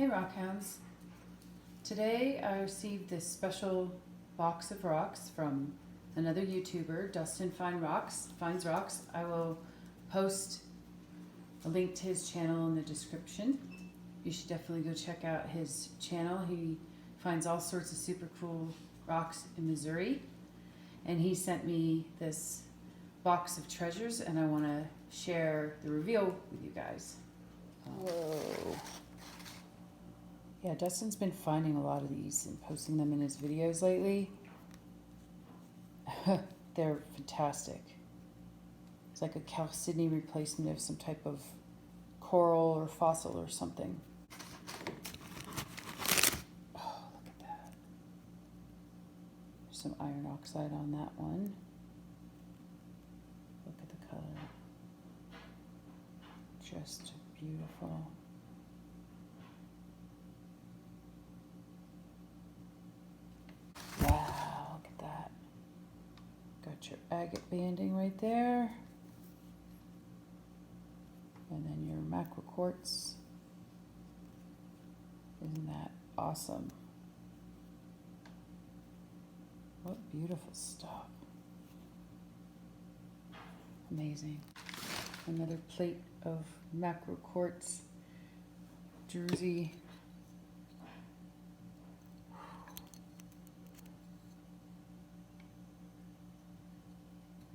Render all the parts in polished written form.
Hey Rockhounds. Today I received this special box of rocks from another YouTuber, Dustin Finds Rocks. I will post a link to his channel in the description. You should definitely go check out his channel. He finds all sorts of super cool rocks in Missouri. And he sent me this box of treasures and I want to share the reveal with you guys. Whoa. Yeah, Dustin's been finding a lot of these and posting them in his videos lately. They're fantastic. It's like a chalcedony replacement of some type of coral or fossil or something. Oh, look at that. There's some iron oxide on that one. Look at the color. Just beautiful. Wow, look at that. Got your agate banding right there. And then your macro quartz. Isn't that awesome? What beautiful stuff. Amazing. Another plate of macro quartz. Jersey.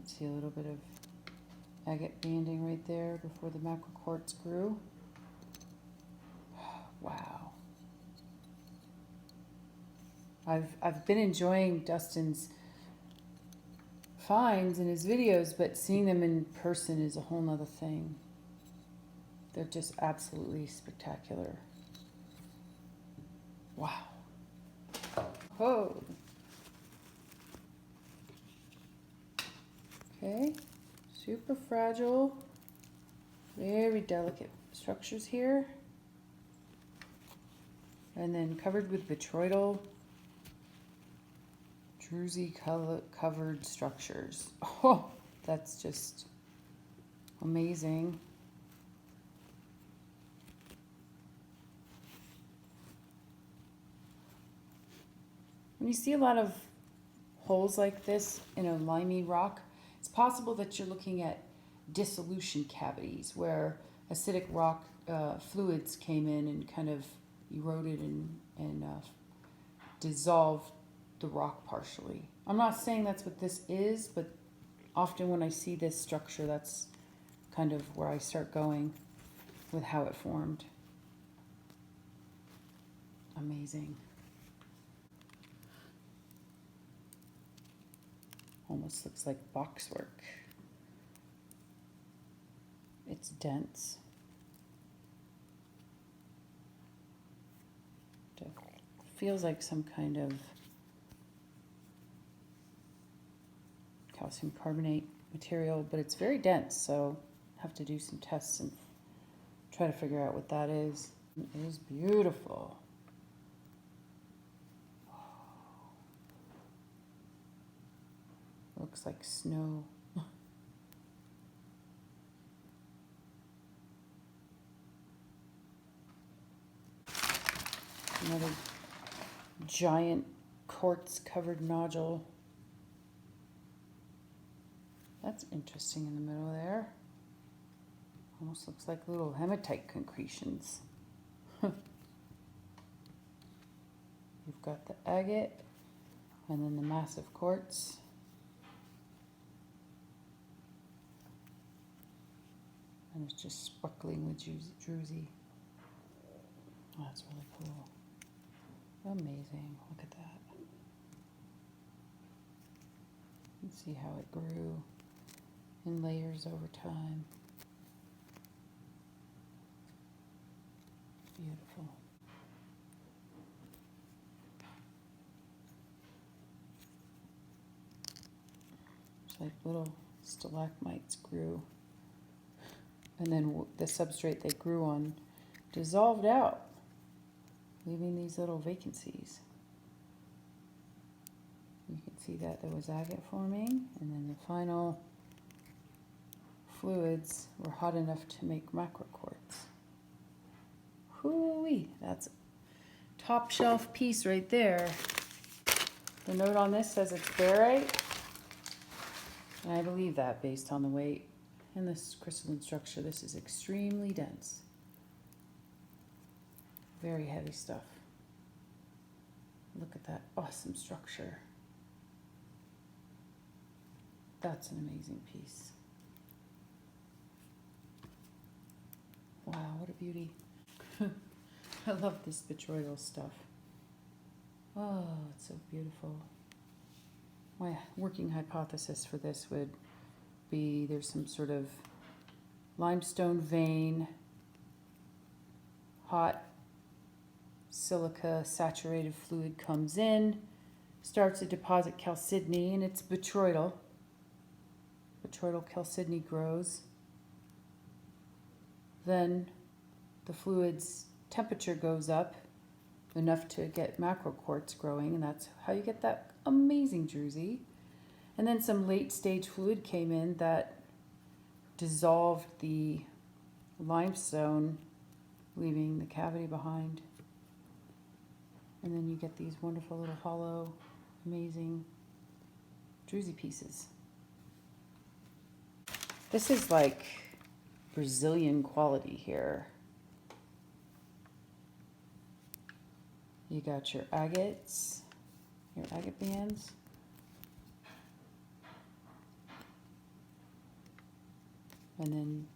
See a little bit of agate banding right there before the macro quartz grew. Wow. I've been enjoying Dustin's finds in his videos, but seeing them in person is a whole nother thing. They're just absolutely spectacular. Wow. Whoa. Okay, super fragile, very delicate structures here. And then covered with vitroidal druzy covered structures. Oh, that's just amazing. When you see a lot of holes like this in a limey rock, it's possible that you're looking at dissolution cavities where acidic rock fluids came in and kind of eroded and dissolved the rock partially. I'm not saying that's what this is, but often when I see this structure, that's kind of where I start going with how it formed. Amazing. Almost looks like boxwork. It's dense. It feels like some kind of calcium carbonate material, but it's very dense, so I have to do some tests and try to figure out what that is. It is beautiful. Looks like snow. Another giant quartz covered nodule. That's interesting in the middle there. Almost looks like little hematite concretions. You've got the agate and then the massive quartz. And it's just sparkling with druzy. Oh, that's really cool. Amazing. Look at that. You can see how it grew in layers over time. Beautiful. It's like little stalagmites grew. And then the substrate they grew on dissolved out, leaving these little vacancies. You can see that there was agate forming, and then the final fluids were hot enough to make macro quartz. Hoo-wee! Woo-wee, that's a top shelf piece right there. The note on this says it's barite, and I believe that based on the weight and this crystalline structure. This is extremely dense. Very heavy stuff. Look at that awesome structure. That's an amazing piece. Wow, what a beauty. I love this spectral stuff. Oh, it's so beautiful. My working hypothesis for this would be there's some sort of limestone vein, hot silica saturated fluid comes in, starts to deposit chalcedony, and it's botryoidal. Botryoidal chalcedony grows. Then the fluid's temperature goes up enough to get macro quartz growing, and that's how you get that amazing druzy. And then some late stage fluid came in that dissolved the limestone, leaving the cavity behind. And then you get these wonderful little hollow, amazing druzy pieces. This is like Brazilian quality here. You got your agates, your agate bands. And then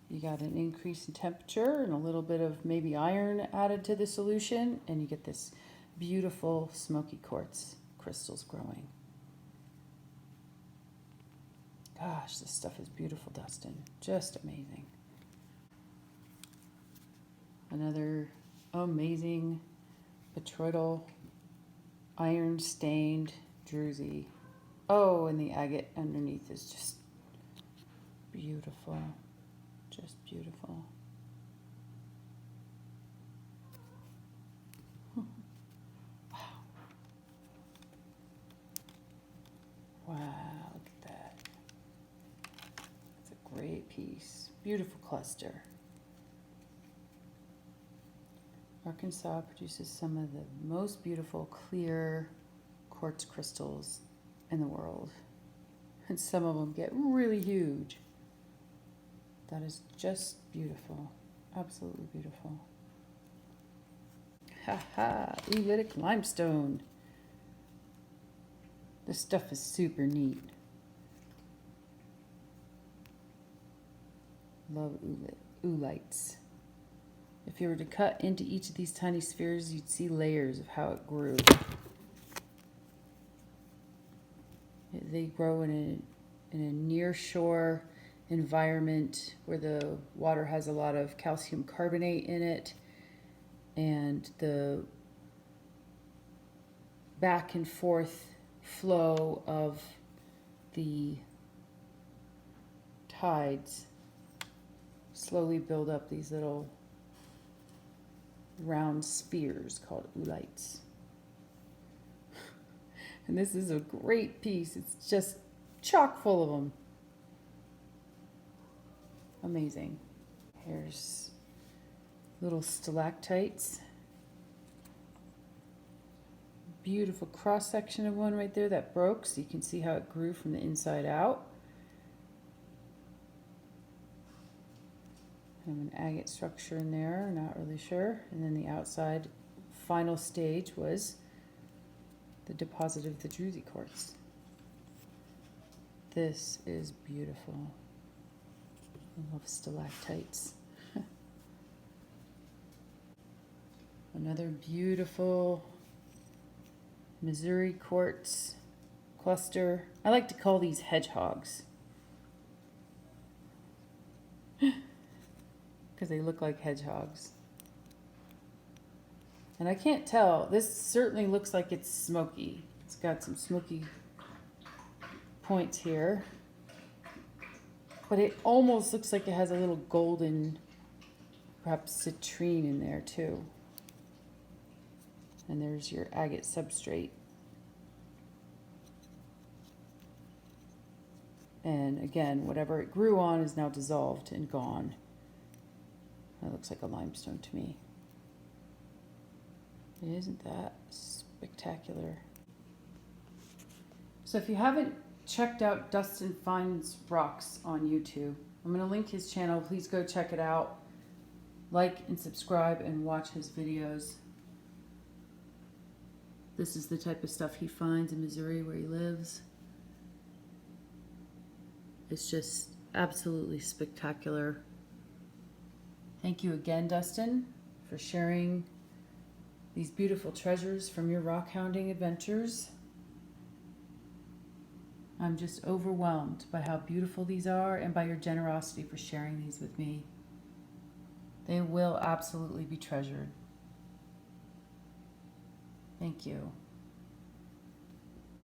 you got an increase in temperature and a little bit of maybe iron added to the solution, and you get this beautiful smoky quartz crystals growing. Gosh, this stuff is beautiful, Dustin. Just amazing. Another amazing botryoidal iron stained druzy. Oh, and the agate underneath is just beautiful. Just beautiful. Wow. Wow, look at that. It's a great piece. Beautiful cluster. Arkansas produces some of the most beautiful clear quartz crystals in the world. And some of them get really huge. That is just beautiful. Absolutely beautiful. Haha, oolitic limestone. This stuff is super neat. Love oolites. If you were to cut into each of these tiny spheres, you'd see layers of how it grew. They grow in a near shore environment where the water has a lot of calcium carbonate in it, and the back and forth flow of the tides slowly build up these little round spheres called oolites. And this is a great piece. It's just chock full of them. Amazing. Here's little stalactites. Beautiful cross section of one right there that broke, so you can see how it grew from the inside out. And an agate structure in there, not really sure. And then the outside final stage was the deposit of the druzy quartz. This is beautiful. I love stalactites. Another beautiful Missouri quartz cluster. I like to call these hedgehogs because they look like hedgehogs. And I can't tell. This certainly looks like it's smoky. It's got some smoky points here. But it almost looks like it has a little golden, perhaps citrine in there too. And there's your agate substrate. And again, whatever it grew on is now dissolved and gone. That looks like a limestone to me. Isn't that spectacular? So if you haven't checked out Dustin Finds Rocks on YouTube, I'm going to link his channel. Please go check it out. Like and subscribe and watch his videos. This is the type of stuff he finds in Missouri where he lives. It's just absolutely spectacular. Thank you again, Dustin, for sharing these beautiful treasures from your rock hounding adventures. I'm just overwhelmed by how beautiful these are and by your generosity for sharing these with me. They will absolutely be treasured. Thank you.